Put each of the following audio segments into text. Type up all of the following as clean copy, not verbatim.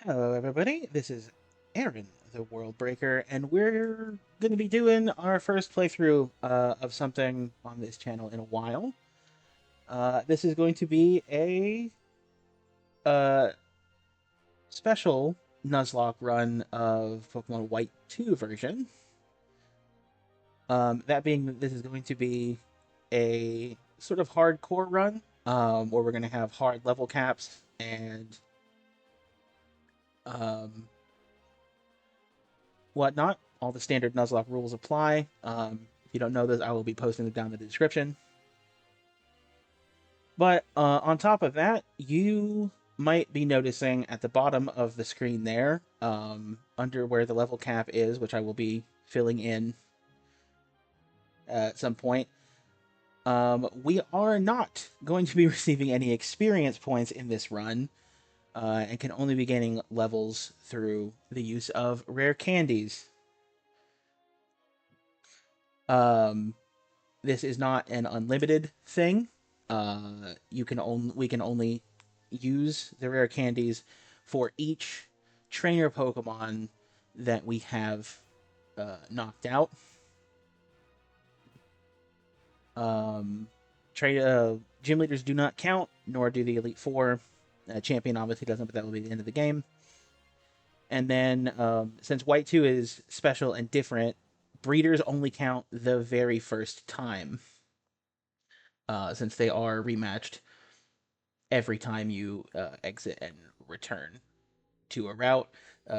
Hello, everybody. This is Aaron, the World Breaker, and we're going to be doing our first playthrough of something on this channel in a while. This is going to be a uh, special Nuzlocke run of Pokemon White 2 version. That being, this is going to be a sort of hardcore run where we're going to have hard level caps and um, whatnot. All the standard Nuzlocke rules apply. If you don't know this, I will be posting them down in the description. But on top of that, you might be noticing at the bottom of the screen there, under where the level cap is, which I will be filling in at some point, we are not going to be receiving any experience points in this run, and can only be gaining levels through the use of Rare Candies. Um, this is not an unlimited thing. We can only use the Rare Candies for each trainer Pokemon that we have knocked out. Um, Gym leaders do not count, nor do the Elite Four. Champion obviously doesn't, but that will be the end of the game. And then, since White 2 is special and different, breeders only count the very first time, since they are rematched every time you exit and return to a route.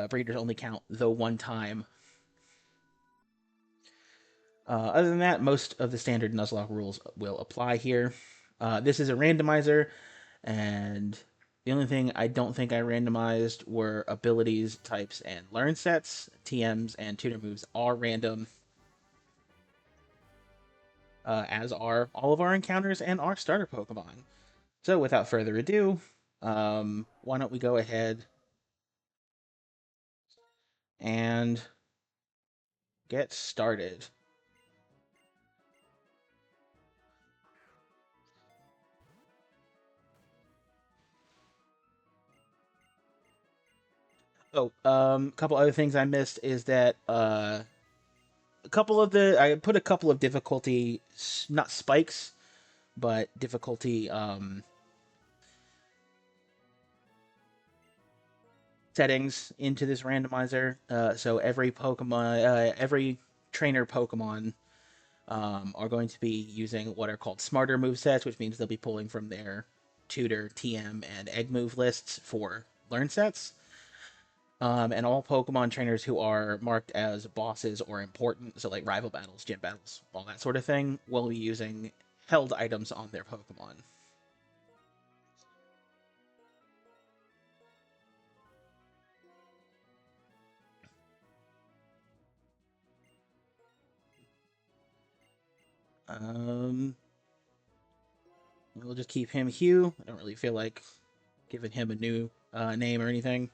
Breeders only count the one time. Other than that, most of the standard Nuzlocke rules will apply here. This is a randomizer, and the only thing I don't think I randomized were abilities, types, and learn sets. TMs and tutor moves are random, as are all of our encounters and our starter Pokemon. So without further ado, why don't we go ahead and get started. Oh, a couple other things I missed is that I put a couple of difficulty, not spikes, but difficulty settings into this randomizer. So every trainer Pokemon are going to be using what are called smarter move sets, which means they'll be pulling from their tutor, TM, and egg move lists for learn sets. And all Pokemon trainers who are marked as bosses or important, so like rival battles, gym battles, all that sort of thing, will be using held items on their Pokemon. Um, we'll just keep him Hugh. I don't really feel like giving him a new name or anything.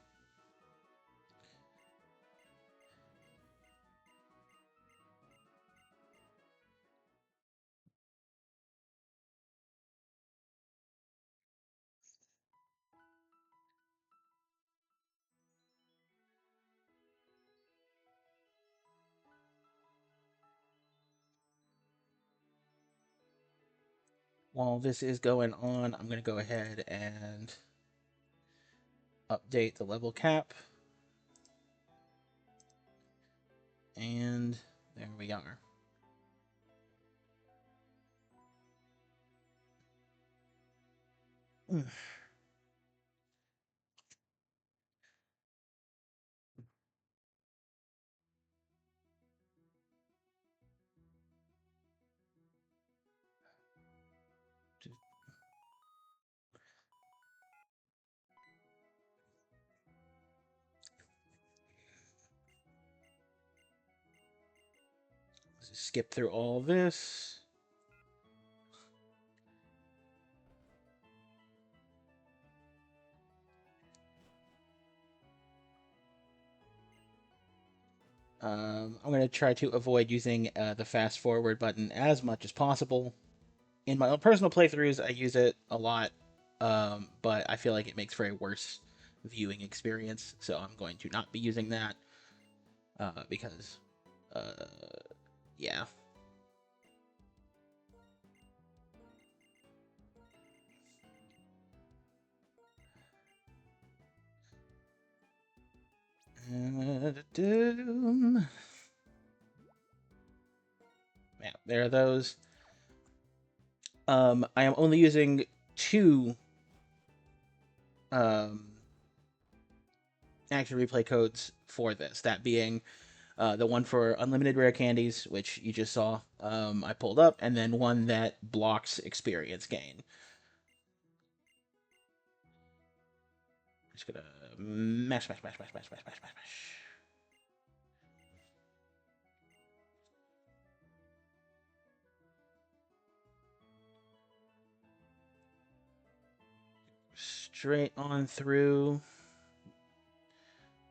while this is going on, I'm going to go ahead and update the level cap. And there we are. Let's skip through all this. I'm going to try to avoid using the fast forward button as much as possible. In my own personal playthroughs, I use it a lot, but I feel like it makes for a worse viewing experience, so I'm going to not be using that because, yeah. Yeah, there are those. I am only using two action replay codes for this. That being the one for unlimited rare candies, which you just saw I pulled up, and then one that blocks experience gain. Just gonna mash. Straight on through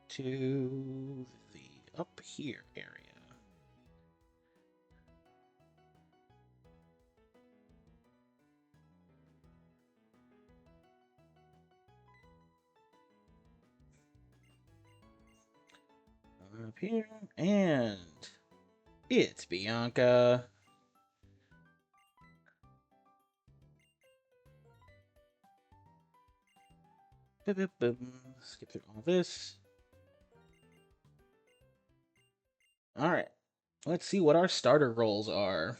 to the up here area. Up here, and it's Bianca. Skip through all this. Alright, let's see what our starter roles are.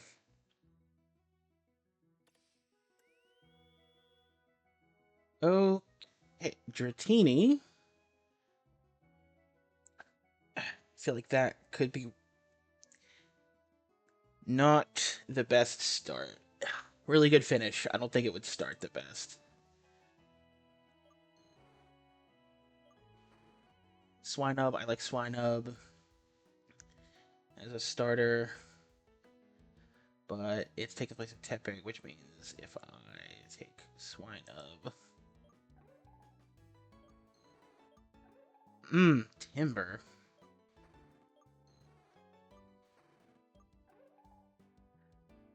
Okay, Dratini. I feel like that could be not the best start. Really good finish. I don't think it would start the best. Swinub, I like Swinub as a starter, but it's taking place in Tepe, which means if I take Swinub... Timber.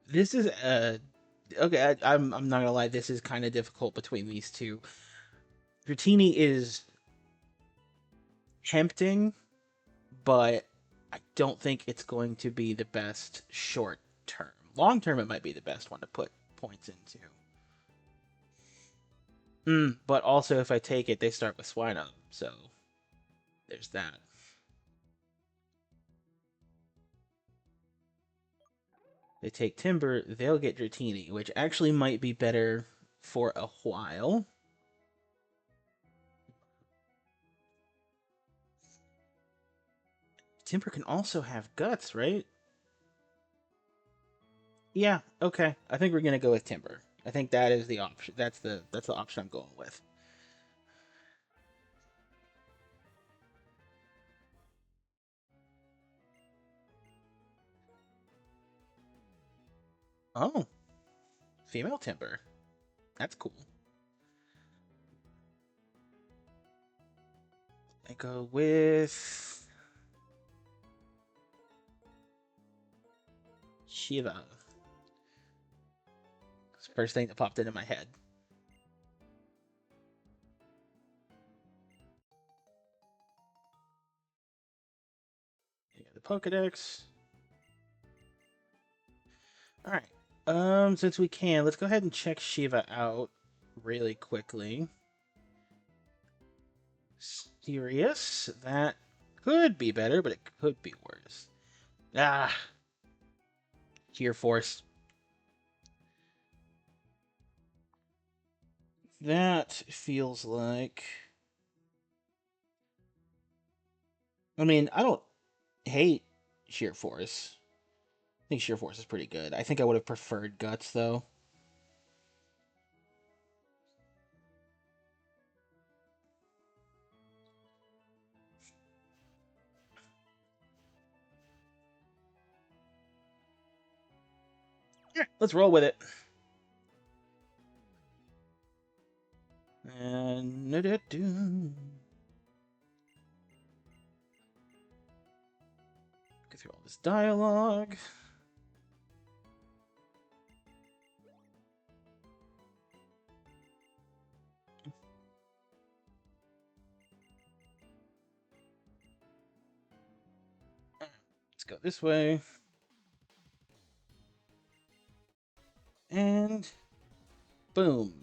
This is okay. I'm not gonna lie. This is kind of difficult between these two. Dratini is tempting, but I don't think it's going to be the best short term. Long term, it might be the best one to put points into. But also, if I take it, they start with Swinub, so there's that. They take Timber, they'll get Dratini, which actually might be better for a while. Timber can also have Guts, right? Yeah, okay. I think we're gonna go with Timber. I think that is the option. That's the option I'm going with. Oh, female Timber. That's cool. I go with Shiva. It's the first thing that popped into my head. Yeah, the Pokedex. All right. Since we can, let's go ahead and check Shiva out really quickly. Serious? That could be better, but it could be worse. Ah, Sheer Force. That feels like... I mean, I don't hate Sheer Force. I think Sheer Force is pretty good. I think I would have preferred Guts, though. Yeah, let's roll with it. And... Go through all this dialogue. Let's go this way. And... boom.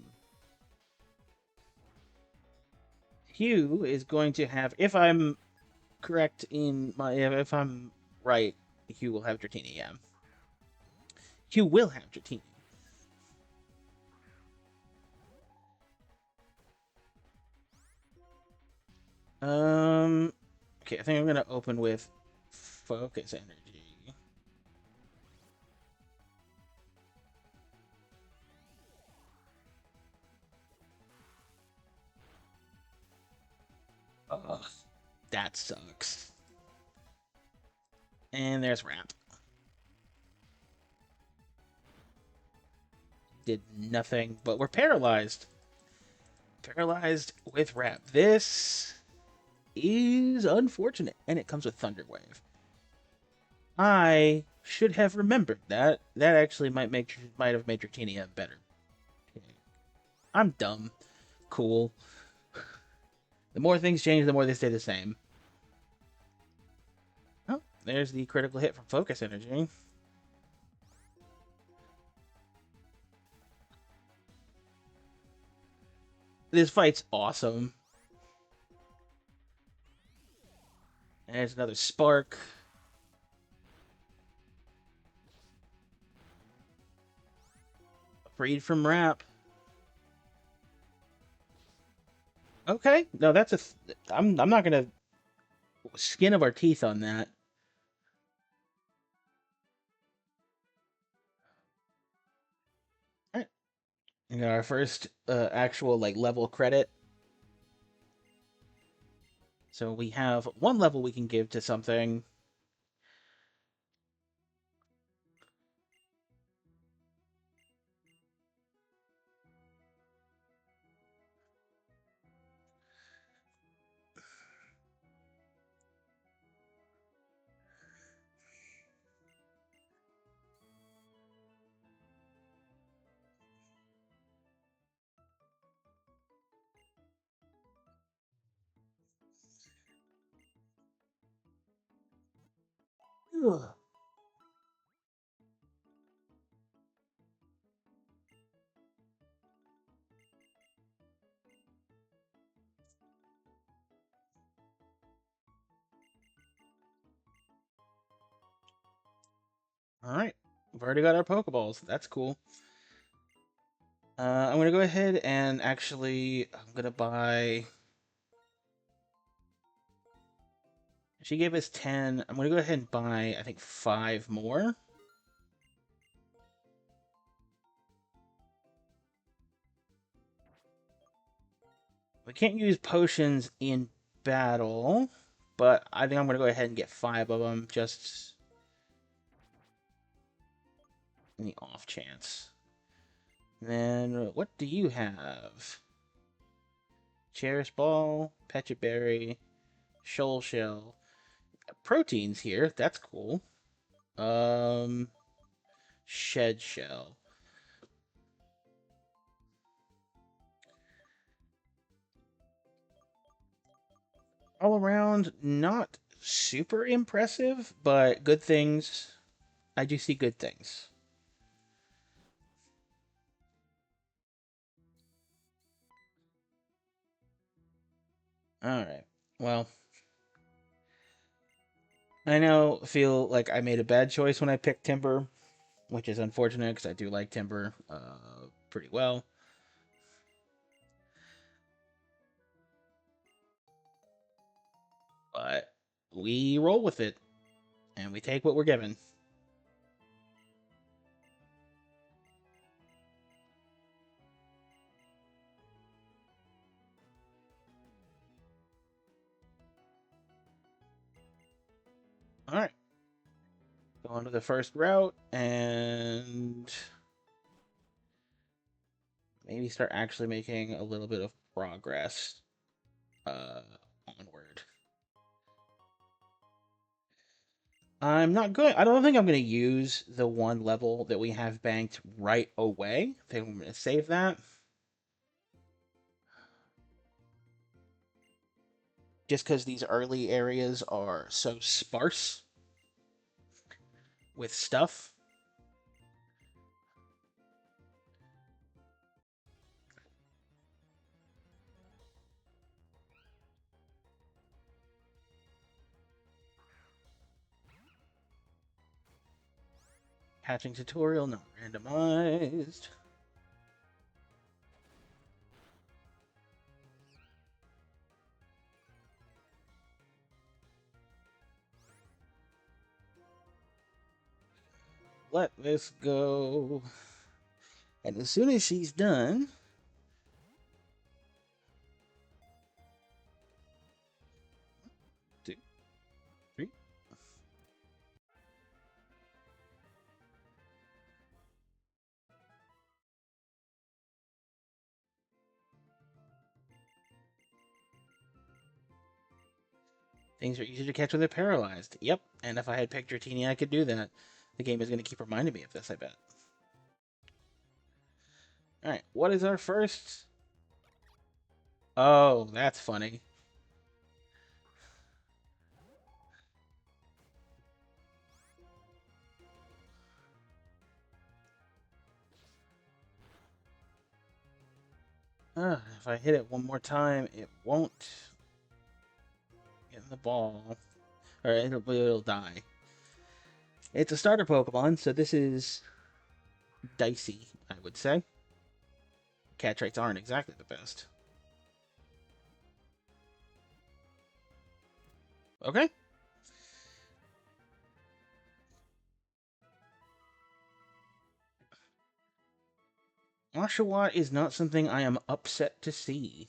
Hugh is going to have... If I'm correct in my... If I'm right, Hugh will have Dratini, yeah. Hugh will have Dratini. Okay, I think I'm gonna open with Focus Energy. Ugh, that sucks. And there's Ramp. Did nothing, but we're paralyzed. Paralyzed with Ramp. This is unfortunate, and it comes with Thunder Wave. I should have remembered that. That actually might have made Dratini better. I'm dumb. Cool. The more things change, the more they stay the same. Oh, there's the critical hit from Focus Energy. This fight's awesome. And there's another Spark. Freed from Wrap. Okay, no, that's a... I'm not gonna skin of our teeth on that. All right. We got our first actual like level credit. So we have one level we can give to something. Ugh. All right, we've already got our Pokeballs. That's cool. I'm gonna go ahead and actually, I'm gonna buy. She gave us 10. I'm gonna go ahead and buy, I think, 5 more. We can't use potions in battle, but I think I'm gonna go ahead and get 5 of them just in the off chance. Then what do you have? Cherish Ball, Pecha Berry, Shoal Shell. Proteins here, that's cool. Shed Shell. All around, not super impressive, but good things. I do see good things. Alright. Well, feel like I made a bad choice when I picked Timber, which is unfortunate because I do like Timber pretty well. But we roll with it, and we take what we're given. Alright. Go on to the first route, and maybe start actually making a little bit of progress uh, onward. I'm not going. I don't think I'm going to use the one level that we have banked right away. I think I'm going to save that. Just because these early areas are so sparse with stuff. Hatching tutorial, not randomized. Let this go. And as soon as she's done, two, three. Things are easier to catch when they're paralyzed. Yep, and if I had picked Dratini, I could do that. The game is going to keep reminding me of this, I bet. Alright, what is our first? Oh, that's funny. If I hit it one more time, it won't get in the ball. Or it'll die. It's a starter Pokemon, so this is dicey, I would say. Cat traits aren't exactly the best. Okay. Oshawott is not something I am upset to see.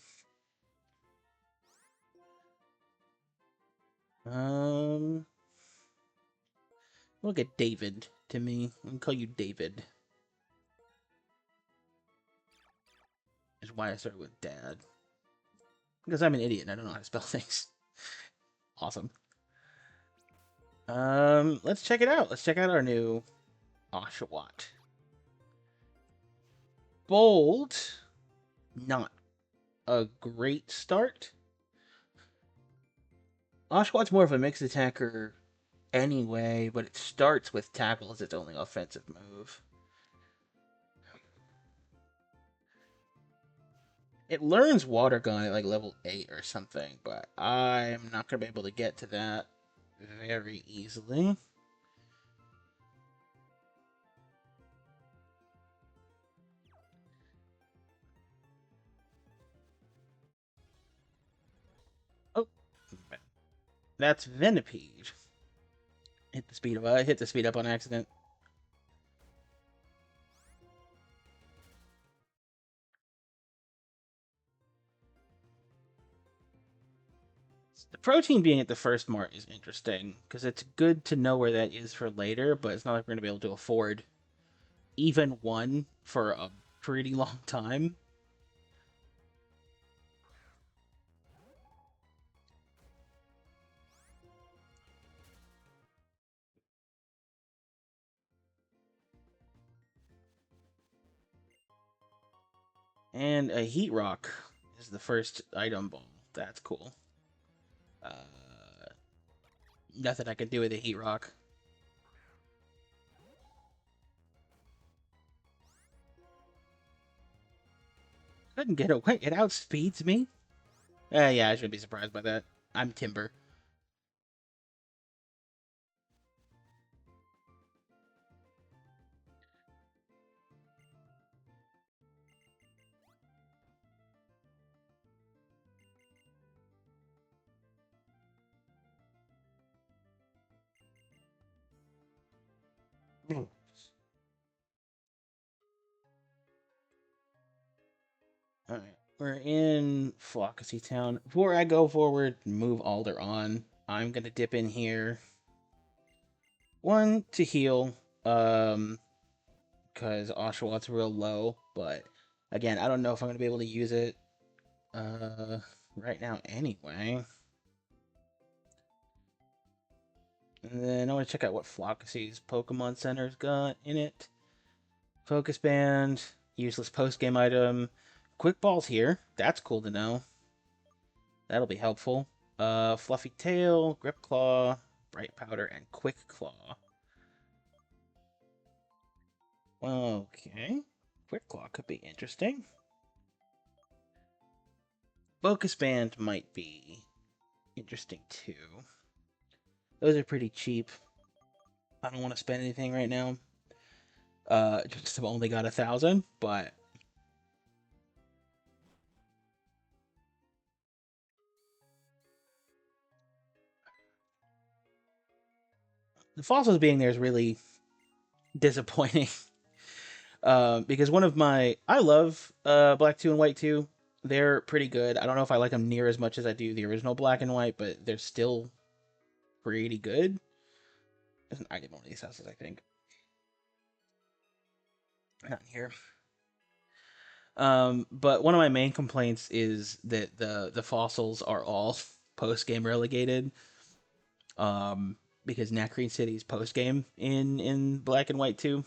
Look at David to me. I'm gonna call you David. Is why I started with Dad. Because I'm an idiot and I don't know how to spell things. Awesome. Let's check it out. Let's check out our new Oshawott. Bold. Not a great start. Oshawott's more of a mixed attacker anyway, but it starts with Tackle as its only offensive move. It learns Water Gun at like level 8 or something, but I'm not going to be able to get to that very easily. Oh, that's Venipede. Hit the speed up. I hit the speed up on accident. The protein being at the first mark is interesting because it's good to know where that is for later, but it's not like we're going to be able to afford even one for a pretty long time. And a Heat Rock is the first item ball. That's cool. Nothing I can do with a Heat Rock. Couldn't get away. It outspeeds me. Yeah, I shouldn't be surprised by that. I'm Timber. Alright, we're in Philocracy Town. Before I go forward, move Alder on. I'm gonna dip in here. One, to heal, because Oshawott real low, but again, I don't know if I'm gonna be able to use it right now anyway. And then I want to check out what Philocracy's Pokemon Center's got in it. Focus Band, useless post-game item. Quick Ball's here. That's cool to know. That'll be helpful. Fluffy Tail, Grip Claw, Bright Powder, and Quick Claw. Okay. Quick Claw could be interesting. Focus Band might be interesting too. Those are pretty cheap. I don't want to spend anything right now. Just have only got 1,000, but the fossils being there is really disappointing. Because one of my I love Black 2 and White 2. They're pretty good. I don't know if I like them near as much as I do the original Black and White, but they're still pretty good. There's an item on these houses, I think. Not in here. But one of my main complaints is that the fossils are all post game relegated. Because Nacrene City's post game in Black and White 2,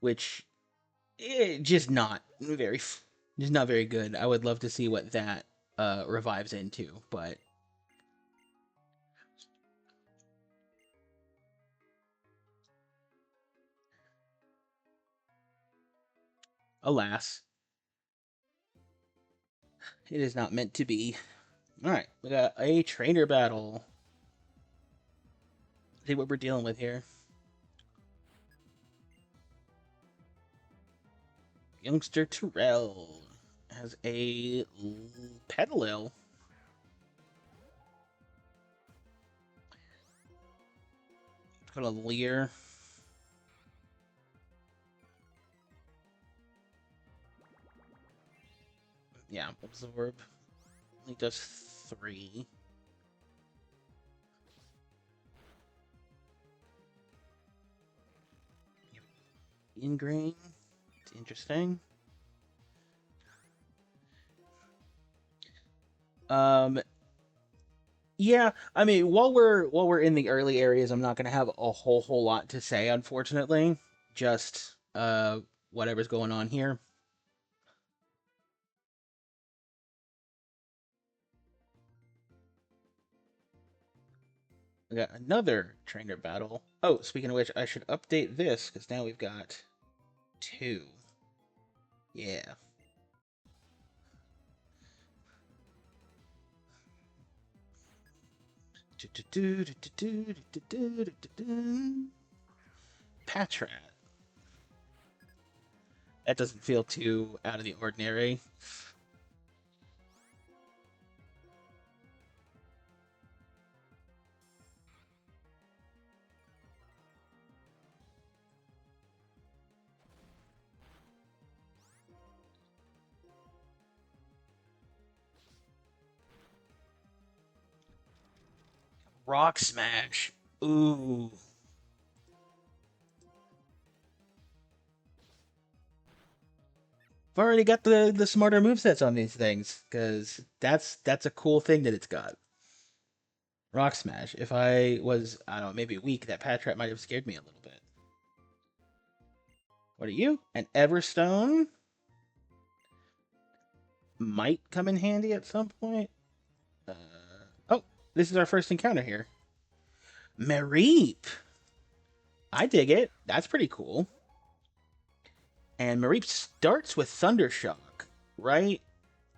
which just not very just not very good. I would love to see what that revives into, but alas, it is not meant to be. All right, we got a trainer battle. See what we're dealing with here. Youngster Terrell has a Petalil. Put a Leer. Yeah, Absorb. He does 3. Ingrain. It's interesting. Yeah, I mean, while we're in the early areas, I'm not gonna have a whole lot to say, unfortunately. Just whatever's going on here. We got another trainer battle. Oh, speaking of which, I should update this because now we've got 2. Yeah. Patrat. That doesn't feel too out of the ordinary. Rock Smash. Ooh. I've already got the smarter movesets on these things, because that's a cool thing that it's got. Rock Smash. If I was, I don't know, maybe weak, that Patrat might have scared me a little bit. What are you? An Everstone? Might come in handy at some point. Uh, oh, this is our first encounter here. Mareep. I dig it. That's pretty cool. And Mareep starts with Thundershock, right?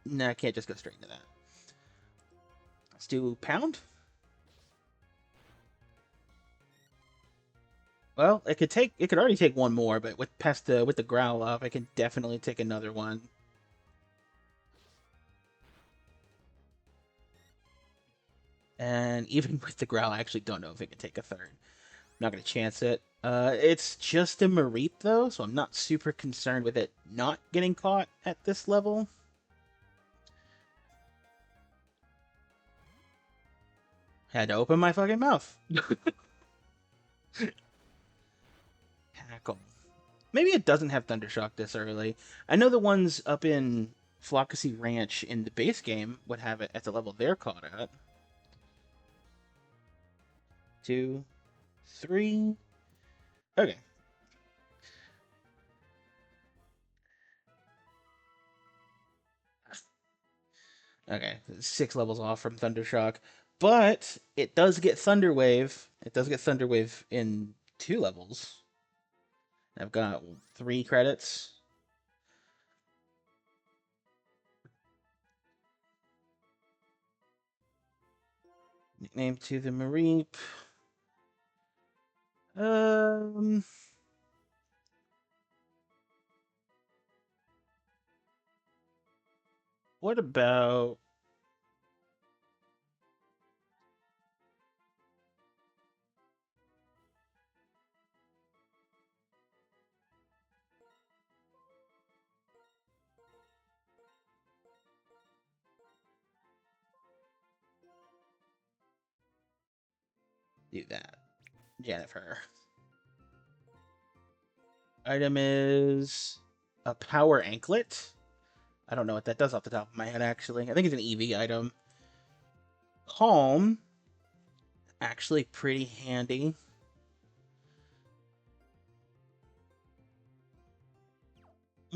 Nah, I can't just go straight into that. Let's do pound. Well, it could already take one more, but with the growl up, I can definitely take another one. And even with the growl, I actually don't know if it can take a third. I'm not gonna chance it. It's just a Mareep though, so I'm not super concerned with it not getting caught at this level. Had to open my fucking mouth. Tackle. Maybe it doesn't have Thundershock this early. I know the ones up in Flockacy Ranch in the base game would have it at the level they're caught at. 2, 3. Okay. Okay, 6 levels off from Thundershock. But it does get Thunder Wave. It does get Thunder Wave in 2 levels. I've got 3 credits. Nickname to the Mareep. What about do that? Jennifer. Item is a power anklet. I don't know what that does off the top of my head, actually. I think it's an EV item. Calm. Actually pretty handy.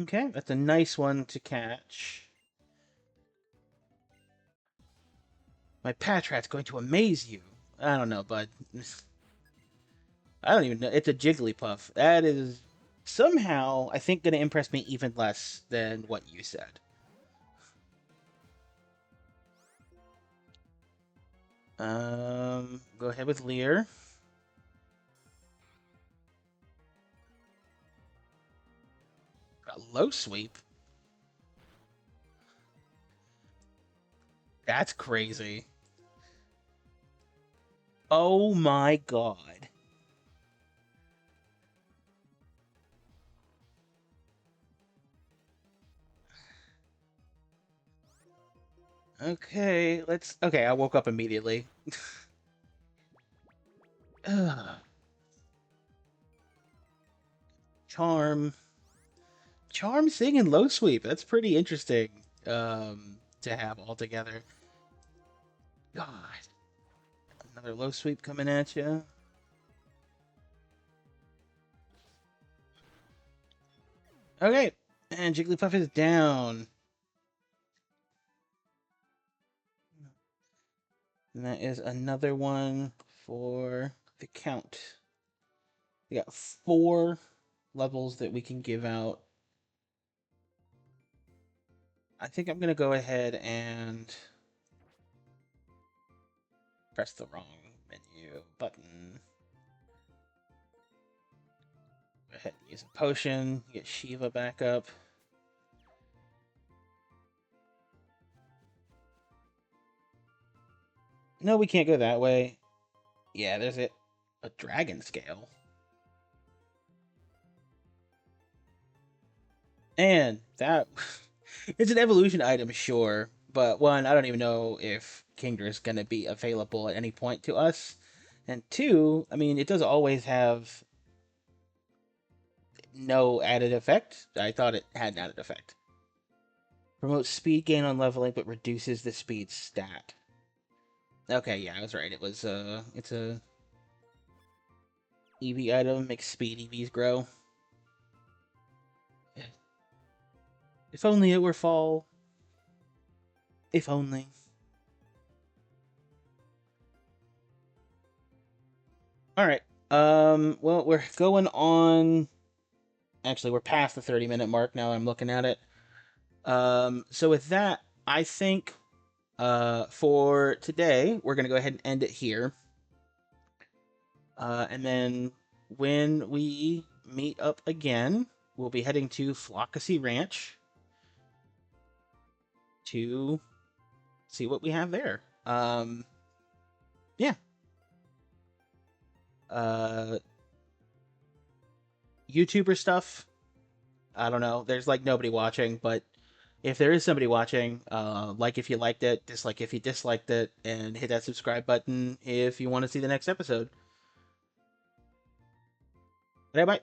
Okay, that's a nice one to catch. My Patrat's going to amaze you. I don't know, bud. I don't even know. It's a Jigglypuff. That is somehow, I think, going to impress me even less than what you said. Go ahead with Leer. Got low sweep. That's crazy. Oh my god. Okay, let's. Okay, I woke up immediately. Charm. Charm, Sing, and Low Sweep. That's pretty interesting to have all together. God. Another Low Sweep coming at you. Okay, and Jigglypuff is down. And that is another one for the count. We got 4 levels that we can give out. I think I'm going to go ahead and press the wrong menu button. Go ahead and use a potion, get Shiva back up. No, we can't go that way. Yeah, there's it. A dragon scale. And that it's an evolution item, sure, but one, I don't even know if Kingdra is going to be available at any point to us. And 2, I mean, it does always have no added effect. I thought it had an added effect. Promotes speed gain on leveling, but reduces the speed stat. Okay, yeah, I was right. It's a EV item, makes speed EVs grow. If only it were fall. If only. Alright. Well, we're going on. Actually, we're past the 30-minute mark now. I'm looking at it. So with that, I think for today, we're going to go ahead and end it here. And then when we meet up again, we'll be heading to Flockacy Ranch to see what we have there. Yeah. YouTuber stuff. I don't know. There's like nobody watching, but if there is somebody watching, like if you liked it, dislike if you disliked it, and hit that subscribe button if you want to see the next episode. Bye bye.